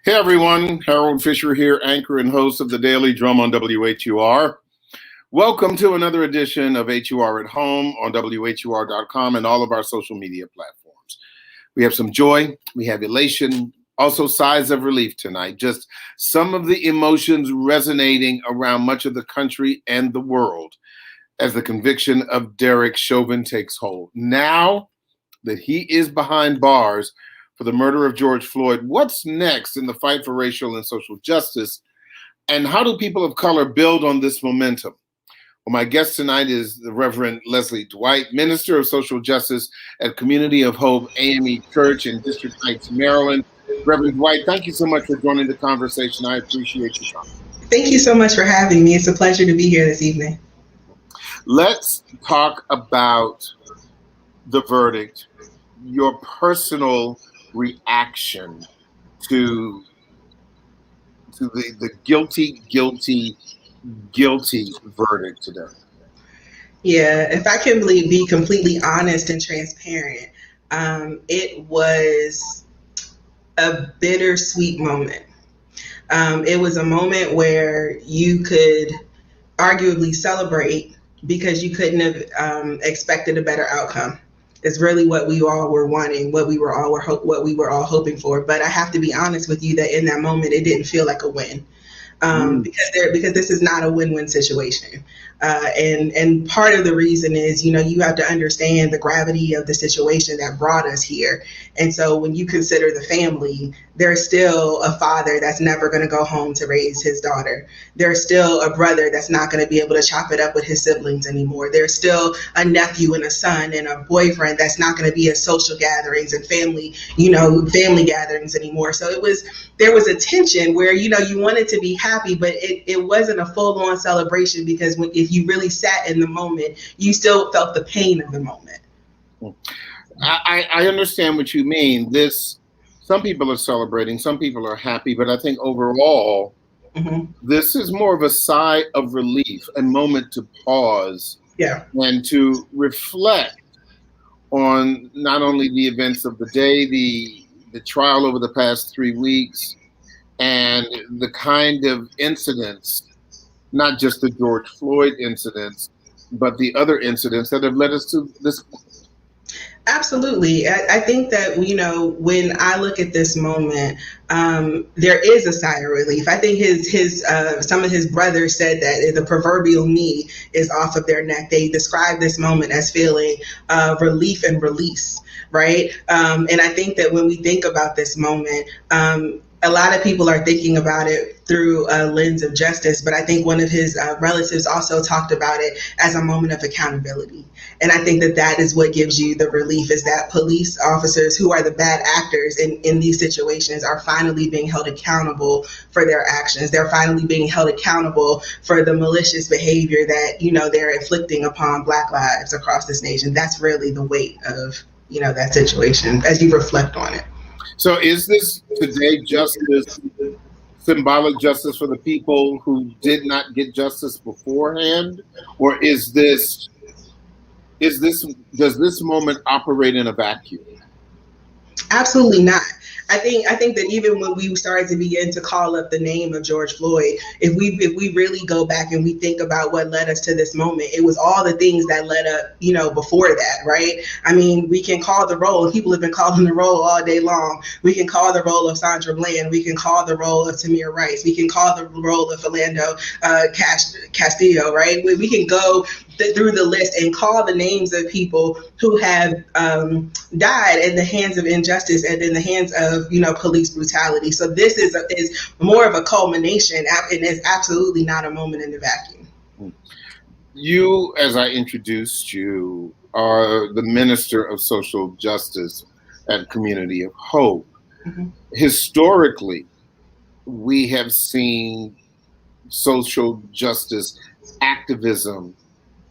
Hey everyone, Harold Fisher here, anchor and host of the Daily Drum on WHUR. Welcome to another edition of HUR at Home on WHUR.com and all of our social media platforms. We have some joy, we have elation, also sighs of relief tonight. Just some of the emotions resonating around much of the country and the world as the conviction of Derek Chauvin takes hold. Now that he is behind bars for the murder of George Floyd, what's next in the fight for racial and social justice? And how do people of color build on this momentum? Well, my guest tonight is the Reverend Leslie Dwight, Minister of Social Justice at Community of Hope AME Church in District Heights, Maryland. Reverend Dwight, thank you so much for joining the conversation. I appreciate your time. Thank you so much for having me. It's a pleasure to be here this evening. Let's talk about the verdict, your personal reaction to the guilty verdict today. Yeah, if I can be completely honest and transparent, it was a bittersweet moment. It was a moment where you could arguably celebrate because you couldn't have expected a better outcome. Is really what we all were wanting, what we were all hoping for. But I have to be honest with you that in that moment, it didn't feel like a win. Because this is not a win-win situation. And part of the reason is, you have to understand the gravity of the situation that brought us here. And so when you consider the family, there's still a father that's never going to go home to raise his daughter. There's still a brother that's not going to be able to chop it up with his siblings anymore. There's still a nephew and a son and a boyfriend that's not going to be at social gatherings and family gatherings anymore. So there was a tension where, you wanted to be happy, but it wasn't a full-on celebration because if you really sat in the moment, you still felt the pain of the moment. I understand what you mean. Some people are celebrating, some people are happy, but I think overall, this is more of a sigh of relief, a moment to pause and to reflect on not only the events of the day, the trial over the past 3 weeks, and the kind of incidents, not just the George Floyd incidents, but the other incidents that have led us to this point. Absolutely. I think that, when I look at this moment, there is a sigh of relief. I think some of his brothers said that the proverbial knee is off of their neck. They described this moment as feeling relief and release, right? And I think that when we think about this moment, a lot of people are thinking about it through a lens of justice, but I think one of his relatives also talked about it as a moment of accountability. And I think that is what gives you the relief, is that police officers who are the bad actors in these situations are finally being held accountable for their actions. They're finally being held accountable for the malicious behavior that, they're inflicting upon Black lives across this nation. That's really the weight of, that situation as you reflect on it. So is this today justice, symbolic justice for the people who did not get justice beforehand? Or does this moment operate in a vacuum? Absolutely not. I think that even when we started to begin to call up the name of George Floyd, if we really go back and we think about what led us to this moment, it was all the things that led up, before that, right? I mean, we can call the roll. People have been calling the roll all day long. We can call the roll of Sandra Bland. We can call the roll of Tamir Rice. We can call the roll of Philando Castillo, right? We can go through the list and call the names of people who have died in the hands of injustice and in the hands of police brutality. So this is more of a culmination, and is absolutely not a moment in the vacuum. You, as I introduced you, are the Minister of Social Justice at Community of Hope. Historically, we have seen social justice activism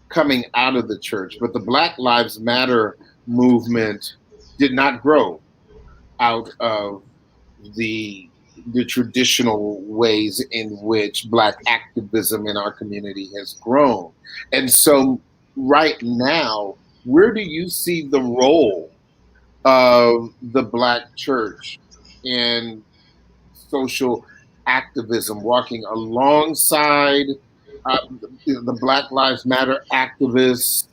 coming out of the church, but the Black Lives Matter movement did not grow out of the traditional ways in which Black activism in our community has grown. And so right now, where do you see the role of the Black church in social activism, walking alongside the Black Lives Matter activists,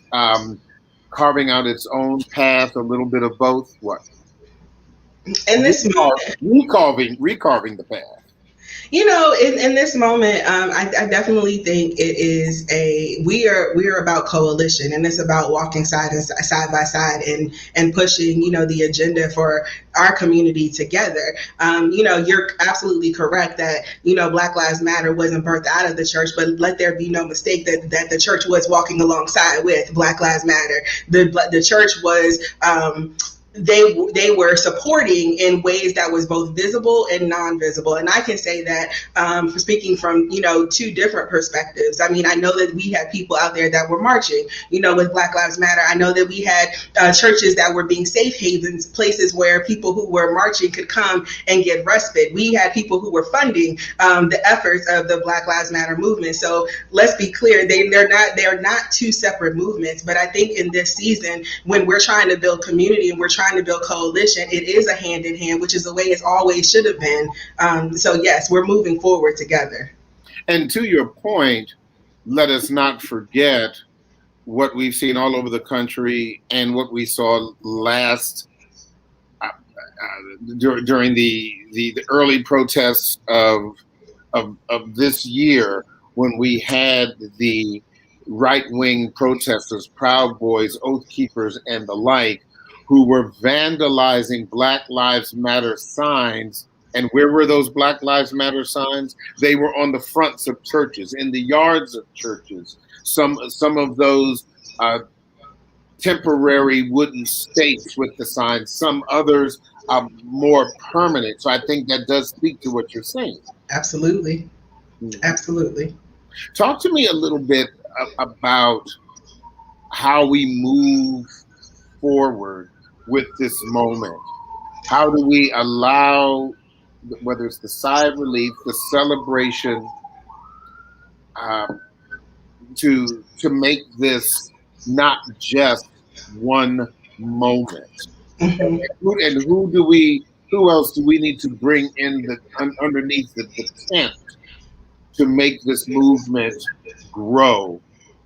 carving out its own path, a little bit of both. What? In this moment, Recarving the path. In this moment, I definitely think it is we are about coalition, and it's about walking side by side and pushing, the agenda for our community together. You're absolutely correct that, Black Lives Matter wasn't birthed out of the church, but let there be no mistake that the church was walking alongside with Black Lives Matter. The church was, they were supporting in ways that was both visible and non-visible. And I can say that speaking from, two different perspectives. I mean, I know that we had people out there that were marching, with Black Lives Matter. I know that we had churches that were being safe havens, places where people who were marching could come and get respite. We had people who were funding the efforts of the Black Lives Matter movement. So let's be clear, they're not two separate movements. But I think in this season, when we're trying to build community and we're trying to build coalition, it is a hand in hand, which is the way it always should have been. So yes, we're moving forward together. And to your point, let us not forget what we've seen all over the country and what we saw last during the early protests of this year, when we had the right-wing protesters, Proud Boys, Oath Keepers, and the like, who were vandalizing Black Lives Matter signs. And where were those Black Lives Matter signs? They were on the fronts of churches, in the yards of churches. Some of those temporary wooden stakes with the signs, some others are more permanent. So I think that does speak to what you're saying. Absolutely. Absolutely. Talk to me a little bit about how we move forward with this moment. How do we allow, whether it's the sigh of relief, the celebration, to make this not just one moment? Mm-hmm. And who else do we need to bring in underneath the tent to make this movement grow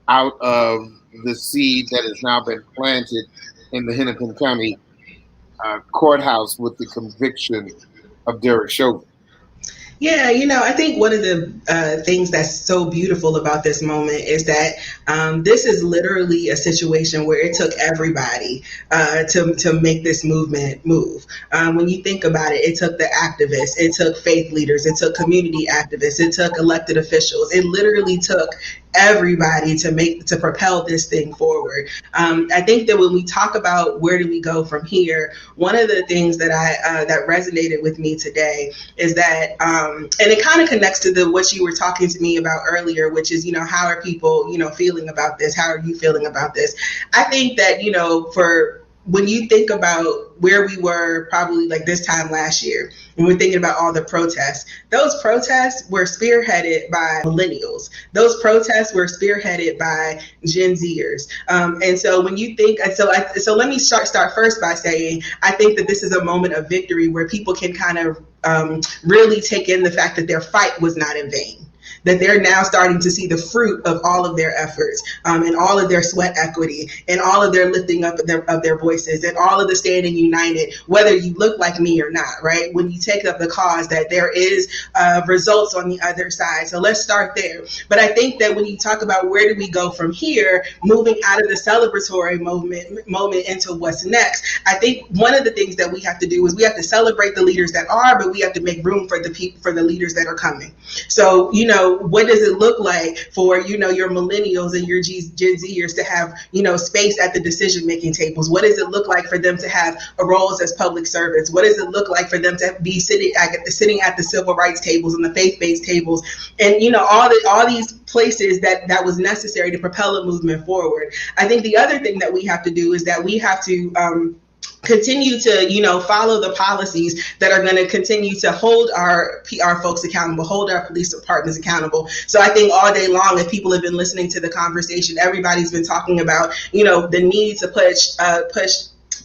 out of the seed that has now been planted in the Hennepin County courthouse with the conviction of Derek Chauvin? Yeah, I think one of the things that's so beautiful about this moment is that this is literally a situation where it took everybody to make this movement move. When you think about it, it took the activists, it took faith leaders, it took community activists, it took elected officials. It literally took everybody to propel this thing forward. I think that when we talk about where do we go from here, one of the things that that resonated with me today is that, and it kind of connects to what you were talking to me about earlier, which is, how are people, feeling about this? How are you feeling about this? I think that, when you think about where we were probably like this time last year, when we're thinking about all the protests, those protests were spearheaded by millennials. Those protests were spearheaded by Gen Zers. And so when you think, so let me start first by saying, I think that this is a moment of victory where people can kind of really take in the fact that their fight was not in vain. That they're now starting to see the fruit of all of their efforts, and all of their sweat equity, and all of their lifting up of their voices, and all of the standing united, whether you look like me or not, right? When you take up the cause, that there is results on the other side. So let's start there. But I think that when you talk about where do we go from here, moving out of the celebratory moment into what's next, I think one of the things that we have to do is we have to celebrate the leaders that are, but we have to make room for the leaders that are coming. So, what does it look like for, your millennials and your Gen Zers to have, space at the decision-making tables? What does it look like for them to have roles as public servants? What does it look like for them to be sitting at the civil rights tables and the faith-based tables? And, all these places that was necessary to propel a movement forward. I think the other thing that we have to do is that we have to continue to, follow the policies that are going to continue to hold our folks accountable, hold our police departments accountable. So I think all day long, if people have been listening to the conversation, everybody's been talking about, the need to push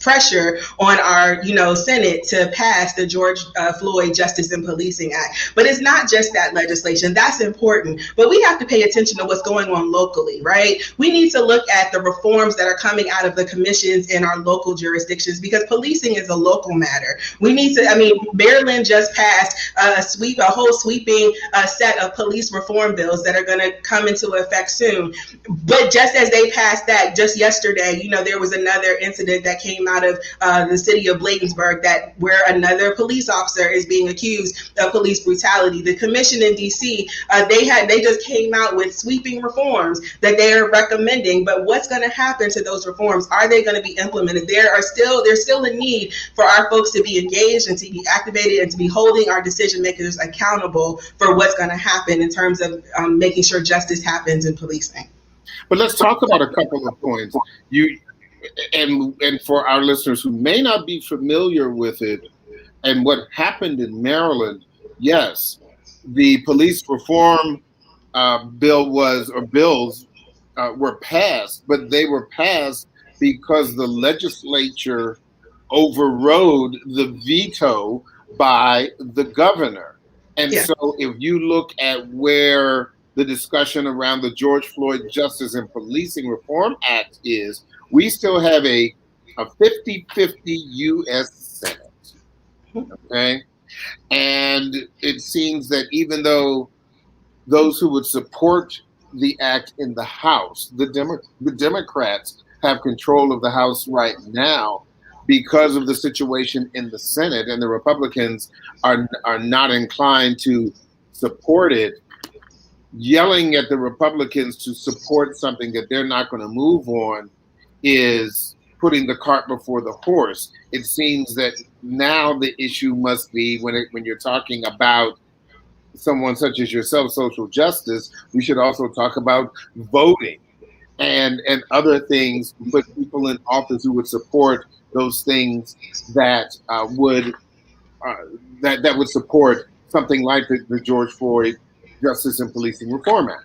pressure on our, Senate to pass the George Floyd Justice and Policing Act. But it's not just that legislation. That's important. But we have to pay attention to what's going on locally, right? We need to look at the reforms that are coming out of the commissions in our local jurisdictions, because policing is a local matter. We need to, Maryland just passed a whole sweeping set of police reform bills that are going to come into effect soon. But just as they passed that, just yesterday, there was another incident that came out of the city of Bladensburg where another police officer is being accused of police brutality. The commission in DC, they just came out with sweeping reforms that they are recommending. But what's going to happen to those reforms? Are they going to be implemented? There's still a need for our folks to be engaged and to be activated and to be holding our decision makers accountable for what's going to happen in terms of making sure justice happens in policing. But let's talk about a couple of points. And for our listeners who may not be familiar with it and what happened in Maryland, yes, the police reform bills were passed, but they were passed because the legislature overrode the veto by the governor. And so if you look at where the discussion around the George Floyd Justice and Policing Reform Act is, we still have a 50-50 U.S. Senate, okay? And it seems that even though those who would support the act in the House, the Democrats have control of the House right now because of the situation in the Senate, and the Republicans are not inclined to support it, yelling at the Republicans to support something that they're not going to move on is putting the cart before the horse. It seems that now the issue must be, when you're talking about someone such as yourself, social justice, we should also talk about voting and other things, put people in office who would support those things that would support something like the George Floyd Justice and Policing Reform Act.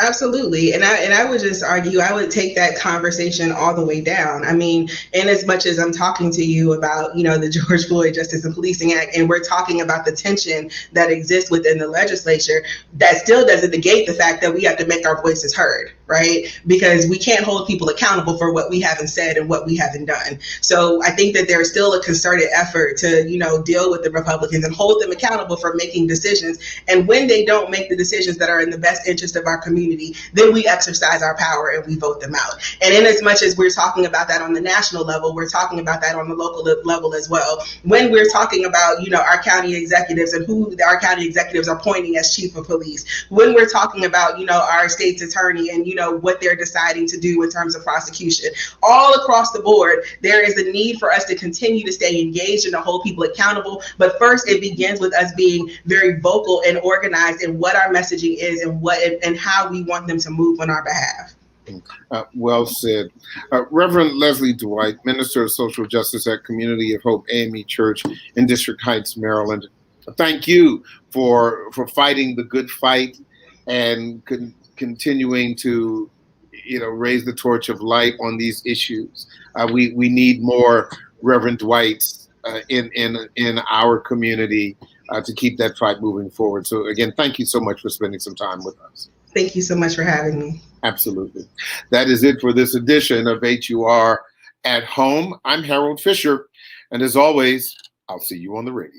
Absolutely. And I would just argue, I would take that conversation all the way down. In as much as I'm talking to you about, the George Floyd Justice and Policing Act, and we're talking about the tension that exists within the legislature, that still doesn't negate the fact that we have to make our voices heard, right? Because we can't hold people accountable for what we haven't said and what we haven't done. So I think that there's still a concerted effort to, deal with the Republicans and hold them accountable for making decisions. And when they don't make the decisions that are in the best interest of our community, then we exercise our power and we vote them out. And in as much as we're talking about that on the national level, we're talking about that on the local level as well. When we're talking about, our county executives and who our county executives are appointing as chief of police, when we're talking about, our state's attorney and, what they're deciding to do in terms of prosecution, all across the board, there is a need for us to continue to stay engaged and to hold people accountable. But first, it begins with us being very vocal and organized in what our messaging is and how we want them to move on our behalf. Well said. Reverend Leslie Dwight, Minister of Social Justice at Community of Hope AME Church in District Heights, Maryland. Thank you for fighting the good fight and continuing to raise the torch of light on these issues. We need more Reverend Dwights in our community to keep that fight moving forward. So again, thank you so much for spending some time with us. Thank you so much for having me. Absolutely. That is it for this edition of HUR at Home. I'm Harold Fisher, and as always, I'll see you on the radio.